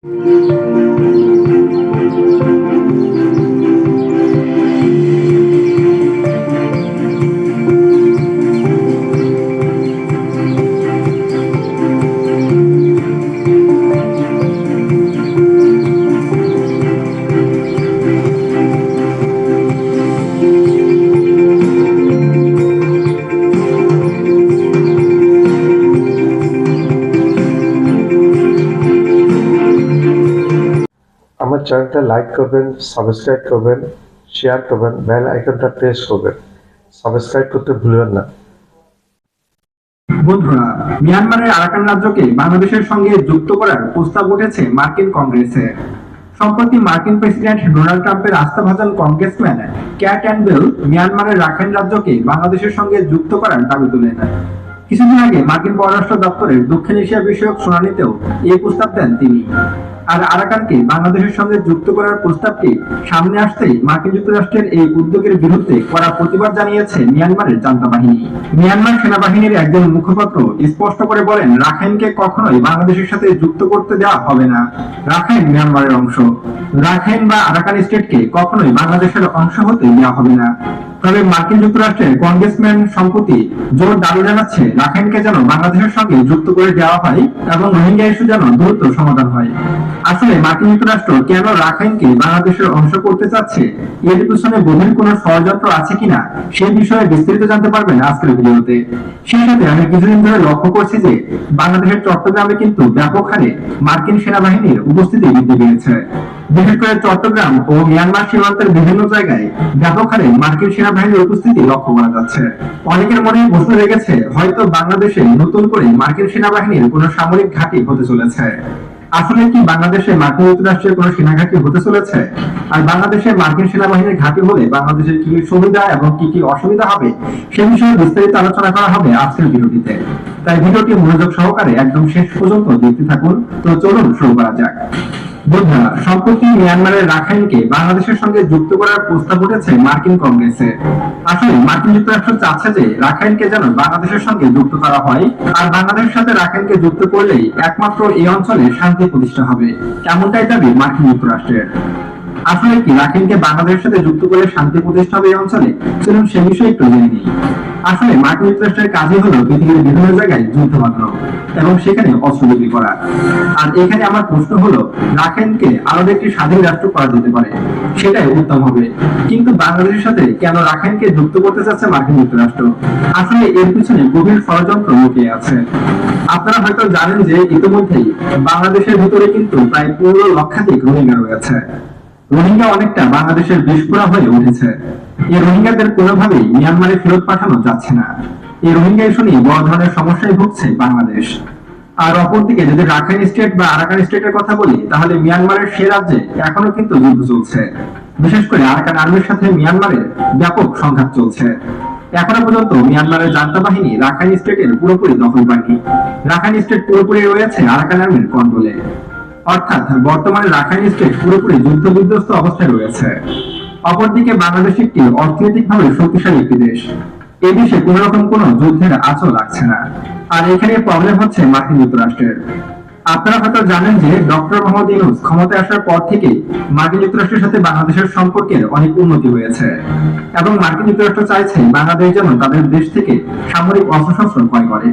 আমার চ্যানেলটা লাইক করবেন, সাবস্ক্রাইব করবেন, শেয়ার করবেন, বেল আইকনটা প্রেস করবেন। সাবস্ক্রাইব করতে ভুলবেন না। বন্ধুরা, মিয়ানমারের আরাকান রাজ্যকে বাংলাদেশের সঙ্গে যুক্ত করার প্রস্তাব উঠেছে মার্কিন কংগ্রেসে। সম্প্রতি মার্কিন প্রেসিডেন্ট ডোনাল্ড ট্রাম্পের আস্থাভাজন কংগ্রেসম্যান ক্যাট অ্যান্ডবেল মিয়ানমারের রাখাইন রাজ্যকে বাংলাদেশের সঙ্গে যুক্ত করার দাবি তোলেন। কিছুদিন আগে মার্কিন পররাষ্ট্র দপ্তরের দক্ষিণ এশিয়া বিষয়ক শুনানিতেও এই প্রস্তাব দেন তিনি। আর আরাকানকে বাংলাদেশের সঙ্গে যুক্ত করার প্রস্তাবটি সামনে আসতেই মার্কিন যুক্তরাষ্ট্রের এই উদ্যোগের বিরুদ্ধে কড়া প্রতিবাদ জানিয়েছে মিয়ানমারের জান্তা বাহিনী। মিয়ানমার সেনাবাহিনীর একজন মুখপাত্র স্পষ্ট করে বলেন, রাখাইনকে কখনোই বাংলাদেশের সাথে যুক্ত করতে দেওয়া হবে না। রাখাইন মিয়ানমারের অংশ। রাখাইন বা আরাকান স্টেটকে কখনোই বাংলাদেশের অংশ হতে দেওয়া হবে না। তবে মার্কিন যুক্তরাষ্ট্রের কংগ্রেসম্যান সম্প্রতি জোর দাবি জানাচ্ছে রাখাইনকে যেন বাংলাদেশের সঙ্গে যুক্ত করে দেওয়া হয় এবং রোহিঙ্গা ইস্যু যেন দ্রুত সমাধান হয়। আসলে মার্কিন যুক্তরাষ্ট্র কেন রাখাইনকে বাংলাদেশের অংশ করতে চাচ্ছে, এর পিছনে গভীর কোনো ষড়যন্ত্র আছে কিনা সেই বিষয়ে বিস্তারিত জানতে পারবেন আজকের ভিডিওতে। সেই সাথে আমি কিছুদিন ধরে লক্ষ্য করছি যে বাংলাদেশের চট্টগ্রামে কিন্তু ব্যাপক হারে মার্কিন সেনাবাহিনীর উপস্থিতি বৃদ্ধি পেয়েছে। বিশেষ করে চট্টগ্রাম ও মিয়ানমার সীমান্তের বিভিন্ন জায়গায় ব্যাপক হারে মার্কিন সেনাবাহিনীর উপস্থিতি লক্ষ্য করা যাচ্ছে। অনেকের মনে প্রশ্ন রেখেছে, হয়তো বাংলাদেশে নতুন করে মার্কিন সেনাবাহিনীর কোনো সামরিক ঘাঁটি হতে চলেছে। আসলে কি বাংলাদেশে মার্কিন যুক্তরাষ্ট্রের কোনো সেনাঘাঁটি হতে চলেছে? আর বাংলাদেশে মার্কিন সেনাবাহিনীর ঘাঁটি হলে বাংলাদেশের কি কি সুবিধা এবং কি কি অসুবিধা হবে সে বিষয়ে বিস্তারিত আলোচনা করা হবে আজকের ভিডিওটিতে। তাই ভিডিওটি মনোযোগ সহকারে একদম শেষ পর্যন্ত দেখতে থাকুন। তো চলুন শুরু করা যাক। বন্ধুরা, সম্প্রতি মিয়ানমারের রাখাইনকে বাংলাদেশের সঙ্গে যুক্ত করার প্রস্তাব উঠেছে মার্কিন কংগ্রেসে। আসলে মার্কিন যুক্তরাষ্ট্র চাচ্ছে যে রাখাইনকে যেন বাংলাদেশের সঙ্গে যুক্ত করা হয়, আর বাংলাদেশের সাথে রাখাইনকে যুক্ত করলেই একমাত্র এই অঞ্চলে শান্তি প্রতিষ্ঠা হবে, এমনটাই দাবি মার্কিন যুক্তরাষ্ট্রের। আসলে কি রাখাইনকে বাংলাদেশের সাথে যুক্ত করলে শান্তি প্রতিষ্ঠা হবে এই অঞ্চলে? চলুন সে বিষয়ে একটু জেনে নিই। আসলে মার্কিন যুক্তরাষ্ট্রের কাজই হলো পৃথিবীর বিভিন্ন জায়গায় যুদ্ধ বাঁধানো এবং সেখানে অস্ত্র বিক্রি করা। আর এখানে আমার প্রশ্ন হলো, রাখাইনকে আরো একটি স্বাধীন রাষ্ট্র করা যেতে পারে, সেটাই উত্তম হবে। কিন্তু বাংলাদেশের সাথে কেন রাখাইনকে যুক্ত করতে চাচ্ছে মার্কিন যুক্তরাষ্ট্র? আসলে এর পিছনে গভীর ষড়যন্ত্র লুকিয়ে আছে। আপনারা হয়তো জানেন যে ইতিমধ্যেই বাংলাদেশের ভিতরে কিন্তু প্রায় 15 লক্ষাধিক রোহিঙ্গা রয়েছে। রোহিঙ্গা অনেকটা বাংলাদেশের বিষপুরা হয়ে উঠেছে। এই রোহিঙ্গাদের কোনোভাবেই মিয়ানমারে ফেরত পাঠানো যাচ্ছে না। এই রোহিঙ্গা ইস্যু নিয়ে বড় ধরনের সমস্যায় ভুগছে বাংলাদেশ। আর অপরদিকে যদি রাখাইন স্টেট বা আরাকান স্টেটের কথা বলি, তাহলে মিয়ানমারের সে রাজ্যে এখনো কিন্তু যুদ্ধ চলছে। বিশেষ করে আরাকান আর্মির সাথে মিয়ানমারের ব্যাপক সংঘাত চলছে। এখনো পর্যন্ত মিয়ানমারের জান্তা বাহিনী রাখাইন স্টেটের পুরোপুরি দখল পায়নি। রাখাইন স্টেট পুরোপুরি রয়েছে আরাকান আর্মির কন্ট্রোলে। অর্থাৎ বর্তমানে রাখাইন স্টেট পুরোপুরি যুদ্ধ বিধ্বস্ত অবস্থায় রয়েছে। অপরদিকে বাংলাদেশ একটি অর্থনৈতিকভাবে শক্তিশালী একটি দেশ। এই দেশে কোন রকম কোন যুদ্ধের আঁচল লাগছে না। আর এখানে প্রবলেম হচ্ছে মার্কিন যুক্তরাষ্ট্রের। আপনারা হয়তো জানেন যে ডক্টর মোহাম্মদ ইউনূস ক্ষমতায় আসার পর থেকে মার্কিন যুক্তরাষ্ট্রের সাথে বাংলাদেশের সম্পর্কের অনেক উন্নতি হয়েছে এবং মার্কিন যুক্তরাষ্ট্র চাইছে বাংলাদেশ যেন তাদের দেশ থেকে সামরিক অস্ত্রশস্ত্র ক্রয় করে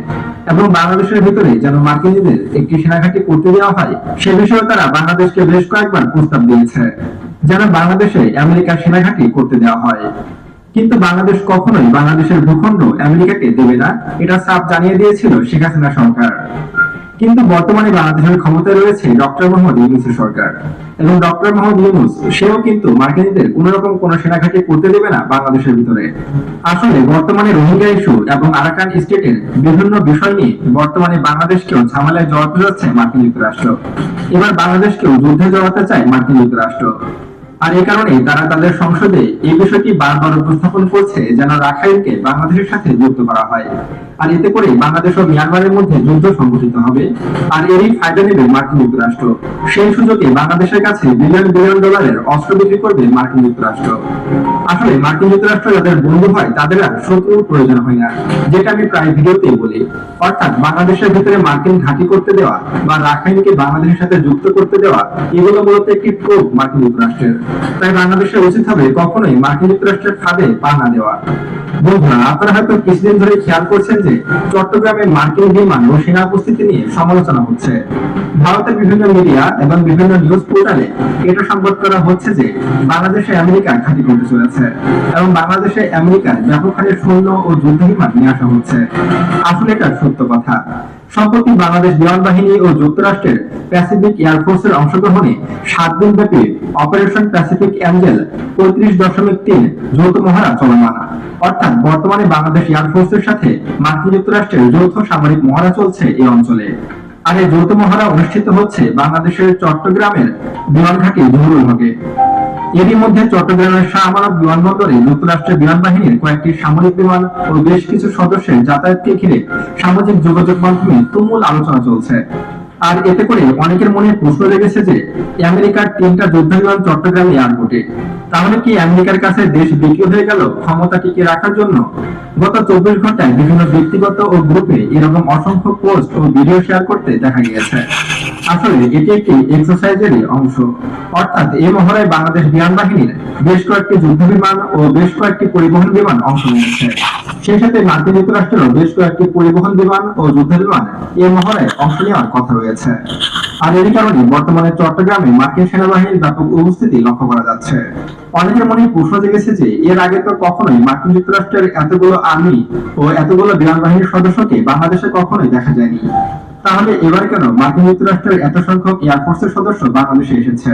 এবং বাংলাদেশের ভিতরে যেন মার্কিনদের একটি সেনাঘাঁটি করতে দেওয়া হয়, সে বিষয়ে তারা বাংলাদেশকে বেশ কয়েকবার প্রস্তাব দিয়েছে যেন বাংলাদেশে আমেরিকার সেনাঘাঁটি করতে দেওয়া হয়। কিন্তু বাংলাদেশ কখনোই বাংলাদেশের ভূখণ্ড আমেরিকাকে দেবে না, এটা সাফ জানিয়ে দিয়েছিল শেখ হাসিনা সরকার। কিন্তু বর্তমানে বাংলাদেশের ক্ষমতায় রয়েছে ডক্টর মোহাম্মদ ইউনূসের সরকার এবং ডক্টর মোহাম্মদ ইউনূস সেও কিন্তু মার্কিনীদের কোন রকম কোন সেনাঘাঁটি করতে দেবে না বাংলাদেশের ভিতরে। আসলে বর্তমানে রোহিঙ্গা ইস্যু এবং আরাকান স্টেটের বিভিন্ন বিষয় নিয়ে বর্তমানে বাংলাদেশকেও ঝামেলায় জড়াতে যাচ্ছে মার্কিন যুক্তরাষ্ট্র। এবার বাংলাদেশকেও যুদ্ধে জড়াতে চায় মার্কিন যুক্তরাষ্ট্র। আর এই কারণে তারা তাদের সংসদে এই বিষয়টি বারবার উপস্থাপন করছে যেন রাখাইনকে বাংলাদেশের সাথে যুক্ত করা হয়। আর এতে করে বাংলাদেশ ও মিয়ানমারের মধ্যে যুদ্ধ সংঘটিত হবে, আর এরই ফায়দা নেবে মার্কিন যুক্তরাষ্ট্র। সেই সুযোগে বাংলাদেশের কাছে বিলিয়ন বিলিয়ন ডলারের অস্ত্র বিক্রি করবে মার্কিন যুক্তরাষ্ট্র। আসলে মার্কিন যুক্তরাষ্ট্র যাদের বন্ধু হয় তাদের আর শত্রুর প্রয়োজন হয় না, যেটা আমি প্রায় ভিডিওতেই বলি। অর্থাৎ বাংলাদেশের ভিতরে মার্কিন ঘাঁটি করতে দেওয়া বা রাখাইনকে বাংলাদেশের সাথে যুক্ত করতে দেওয়া, এগুলো মূলত একটি প্রোব মার্কিন যুক্তরাষ্ট্রের। তাই বাংলাদেশের উচিত হবে কখনোই মার্কিন যুক্তরাষ্ট্রের ফাঁদে পা না দেওয়া। বন্ধুরা, আপনারা হয়তো কিছুদিন ধরে খেয়াল করছেন যে চট্টগ্রামে মার্কিন বিমান ও সেনা উপস্থিতি নিয়ে সমালোচনা হচ্ছে। ভারতের বিভিন্ন মিডিয়া এবং বিভিন্ন নিউজ পোর্টালে এটা সংবাদ করা হচ্ছে যে বাংলাদেশে আমেরিকা ঘাঁটি করতে চলেছে এবং বাংলাদেশে আমেরিকার ব্যাপক হারে সৈন্য ও যুদ্ধ বিমান নিয়ে আসা হচ্ছে। আসলে এটা সত্য কথা। সম্প্রতি বাংলাদেশ বিমান বাহিনী ও যুক্তরাষ্ট্রের প্যাসিফিক এয়ারফোর্সের অংশগ্রহণে 7 দিন ব্যাপী অপারেশন প্যাসিফিক অ্যাঞ্জেল 35.3 যৌথ মহড়া চলমান। অর্থাৎ বর্তমানে বাংলাদেশ এয়ারফোর্সের সাথে মার্কিন যুক্তরাষ্ট্রের যৌথ সামরিক মহড়া চলছে এই অঞ্চলে। আর এই যৌথ মহড়া অনুষ্ঠিত হচ্ছে বাংলাদেশের চট্টগ্রামের বিমান ঘাঁটি জহুরুল হকে। এরই মধ্যে চট্টগ্রামের শাহ আমানত বিমানবন্দরে যুক্তরাষ্ট্রের বিমান বাহিনীর কয়েকটি সামরিক বিমান ও বেশ কিছু সদস্যের যাতায়াতকে ঘিরে সামাজিক যোগাযোগ মাধ্যমে তুমুল আলোচনা চলছে। আর এতে করে অনেকের মনে প্রশ্ন জেগেছে যে আমেরিকার 3টা যুদ্ধ বিমান চট্টগ্রাম এয়ারপোর্টে, তাহলে কি আমেরিকার কাছে দেশ বিক্রি হয়ে গেল ক্ষমতা টিকিয়ে রাখার জন্য? গত 24 ঘন্টায় বিভিন্ন ব্যক্তিগত ও গ্রুপে এরকম অসংখ্য পোস্ট ও ভিডিও শেয়ার করতে দেখা গিয়েছে। আসলে এটি একটি এক্সারসাইজেরই অংশ। অর্থাৎ এই মহড়ায় বাংলাদেশ বিমান বাহিনীর বেশ কয়েকটি যুদ্ধ বিমান ও বেশ কয়েকটি পরিবহন বিমান অংশ নিয়েছে। সেই সাথে মার্কিন যুক্তরাষ্ট্রেরও বেশ কয়েকটি পরিবহন বিমান ও যুদ্ধ বিমান এই মহড়ায় অংশ নেওয়ার কথা রয়েছে। আর এর কারণে বর্তমানে চট্টগ্রামে মার্কিন সেনাবাহিনীর ব্যাপক উপস্থিতি লক্ষ্য করা যাচ্ছে। অনেকের মনে প্রশ্ন জেগেছে যে এর আগে তো কখনোই মার্কিন যুক্তরাষ্ট্রের এতগুলো আর্মি ও এতগুলো বিমান বাহিনীর সদস্যকে বাংলাদেশে কখনোই দেখা যায়নি, তাহলে এবার কেন মার্কিন যুক্তরাষ্ট্রের এত সংখ্যক এয়ারফোর্সের সদস্য বাংলাদেশে এসেছে?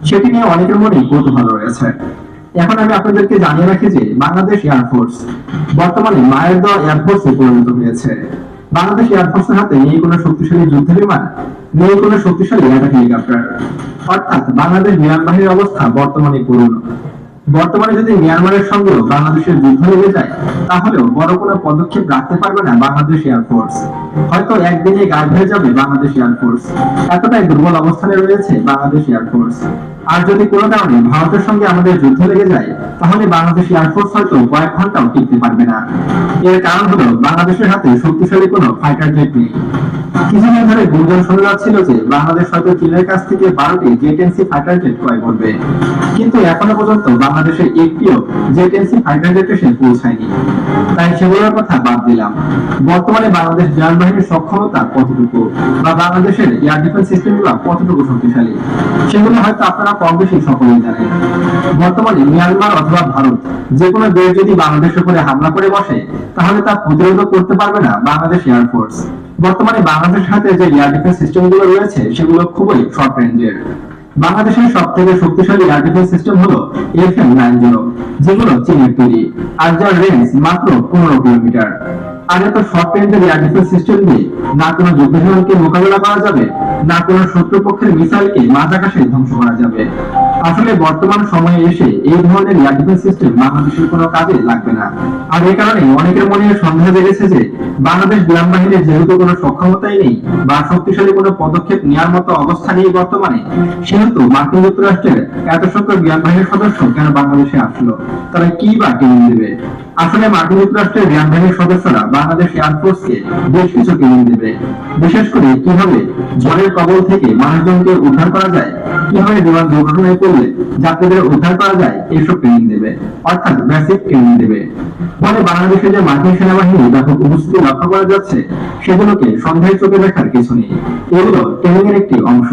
সেটি নিয়ে অনেকের মনেই কৌতূহল রয়েছে। এখন আমি আপনাদেরকে জানিয়ে রাখি যে বাংলাদেশ এয়ারফোর্স বর্তমানে মায়ের দেওয়া এয়ারফোর্সে পরিণত হয়েছে। বাংলাদেশ এয়ারফোর্সের হাতে নেই কোনো শক্তিশালী যুদ্ধ বিমান, নেই কোনো শক্তিশালী অ্যাটাক হেলিকপ্টার। অর্থাৎ বাংলাদেশ বিমান বাহিনীর অবস্থা বর্তমানে করুণ। বর্তমানে যদি মিয়ানমারের সঙ্গেও বাংলাদেশের যুদ্ধ লেগে যায়, তাহলেও বড় কোনো পদক্ষেপ রাখতে পারবে না বাংলাদেশ এয়ারফোর্স। হয়তো একদিনে গায়েব হয়ে যাবে বাংলাদেশ এয়ারফোর্স। এতটাই দুর্বল অবস্থানে রয়েছে বাংলাদেশ এয়ারফোর্স। আর যদি কোনো কারণে ভারতের সঙ্গে আমাদের যুদ্ধ লেগে যায়, তাহলে বাংলাদেশ এয়ারফোর্স হয়তো কয়েক ঘন্টাও টিকতে পারবে না। এর কারণ হলো বাংলাদেশের হাতে শক্তিশালী কোনো ফাইটার জেট নেই। কিছুদিন ধরে গুঞ্জন শোনা যাচ্ছিল যে বাংলাদেশ হয়তো চীনের কাছ থেকে 12টি জেট-এনসি ফাইটার জেট ক্রয় করবে, কিন্তু এখনো পর্যন্ত বাংলাদেশের একটিও জেট-এনসি ফাইটার জেট এসে পৌঁছায়নি। তাই সেগুলোর কথা বাদ দিলাম। বর্তমানে বাংলাদেশ বিমান বাহিনীর সক্ষমতা কতটুকু বা বাংলাদেশের এয়ার ডিফেন্স সিস্টেমগুলো কতটুকু শক্তিশালী, সেগুলো হয়তো আপনারা কম বেশি সকলেই জানেন। বর্তমানে মিয়ানমার অথবা ভারত যে কোনো দেশ যদি বাংলাদেশের উপরে হামলা করে বসে, তাহলে তা প্রতিরোধ করতে পারবে না বাংলাদেশ এয়ারফোর্স। বর্তমানে বাংলাদেশের হাতে যে এয়ার ডিফেন্স সিস্টেমগুলো রয়েছে সেগুলো খুবই শর্ট রেঞ্জের। বাংলাদেশের সব থেকে শক্তিশালী এয়ার ডিফেন্স সিস্টেম হলো FM-90, যেগুলো চীনের তৈরি, আর যার রেঞ্জ মাত্র 15 কিলোমিটার। আর এত শর্ট রেঞ্জের এয়ার ডিফেন্স সিস্টেম দিয়ে না কোনো যুদ্ধ বিমানকে মোকাবেলা করা যাবে, না কোনো শত্রুপক্ষের মিসাইলকে মাঝ আকাশে ধ্বংস করা যাবে। আসলে বর্তমান সময়ে এসে এই ধরনের এয়ার ডিফেন্স সিস্টেম বাংলাদেশের কোনো কাজে লাগবে না। আর এই কারণে অনেকের মনে সন্দেহ জেগেছে যে বাংলাদেশ বিমান বাহিনীর যেহেতু কোনো সক্ষমতাই নেই বা শক্তিশালী কোনো পদক্ষেপ নেওয়ার মতো অবস্থা নেই বর্তমানে, সেহেতু মার্কিন যুক্তরাষ্ট্রের এত সংখ্যক বিমান বাহিনীর সদস্য কেন বাংলাদেশে আসলো, তারা কি বা ট্রেনিং দেবে? আসলে মার্কিন যুক্তরাষ্ট্রের বিমান বাহিনীর সদস্যরা বাংলাদেশ এয়ারফোর্সকে বেশ কিছু ট্রেনিং দেবে। বিশেষ করে কিভাবে ঝড়ের কবল থেকে মানুষজনকে উদ্ধার করা যায়, কিভাবে বিমান দুর্ঘটনায় পড়লে যাত্রীদের উদ্ধার করা যায়, এসব ট্রেনিং দেবে। অর্থাৎ বেসিক ট্রেনিং দেবে। ফলে বাংলাদেশে যে মার্কিন সেনাবাহিনী ব্যাপক উপস্থিতি লক্ষ্য করা যাচ্ছে, সেগুলোকে সন্দেহের চোখে দেখার কিছু নেই। এগুলো ট্রেনিং এর একটি অংশ।